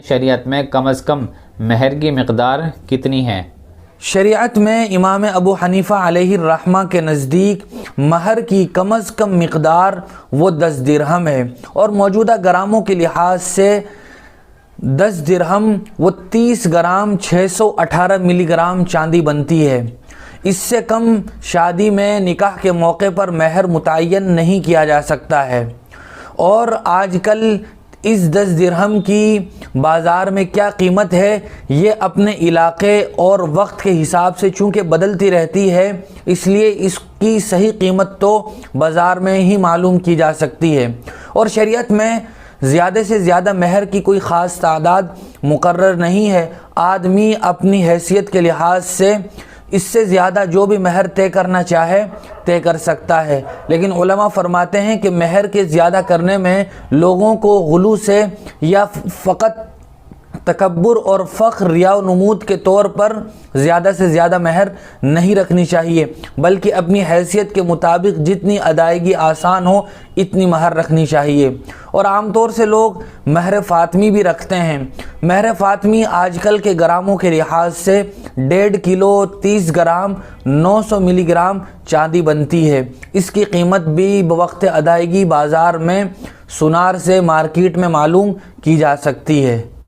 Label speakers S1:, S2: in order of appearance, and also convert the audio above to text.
S1: شریعت میں کم از کم مہر کی مقدار کتنی ہے؟
S2: شریعت میں امام ابو حنیفہ علیہ الرحمہ کے نزدیک مہر کی کم از کم مقدار وہ 10 درہم ہے، اور موجودہ گراموں کے لحاظ سے 10 درہم وہ 30 گرام 618 ملی گرام چاندی بنتی ہے۔ اس سے کم شادی میں نکاح کے موقع پر مہر متعین نہیں کیا جا سکتا ہے، اور آج کل اس 10 درہم کی بازار میں کیا قیمت ہے یہ اپنے علاقے اور وقت کے حساب سے چونکہ بدلتی رہتی ہے، اس لیے اس کی صحیح قیمت تو بازار میں ہی معلوم کی جا سکتی ہے۔ اور شریعت میں زیادہ سے زیادہ مہر کی کوئی خاص تعداد مقرر نہیں ہے، آدمی اپنی حیثیت کے لحاظ سے اس سے زیادہ جو بھی مہر طے کرنا چاہے طے کر سکتا ہے، لیکن علماء فرماتے ہیں کہ مہر کے زیادہ کرنے میں لوگوں کو غلو سے یا فقط تکبر اور فخر ریا و نمود کے طور پر زیادہ سے زیادہ مہر نہیں رکھنی چاہیے، بلکہ اپنی حیثیت کے مطابق جتنی ادائیگی آسان ہو اتنی مہر رکھنی چاہیے۔ اور عام طور سے لوگ مہر فاطمی بھی رکھتے ہیں۔ مہر فاطمی آج کل کے گراموں کے لحاظ سے 1.5 کلو 30 گرام 900 ملی گرام چاندی بنتی ہے۔ اس کی قیمت بھی بوقت ادائیگی بازار میں سنار سے مارکیٹ میں معلوم کی جا سکتی ہے۔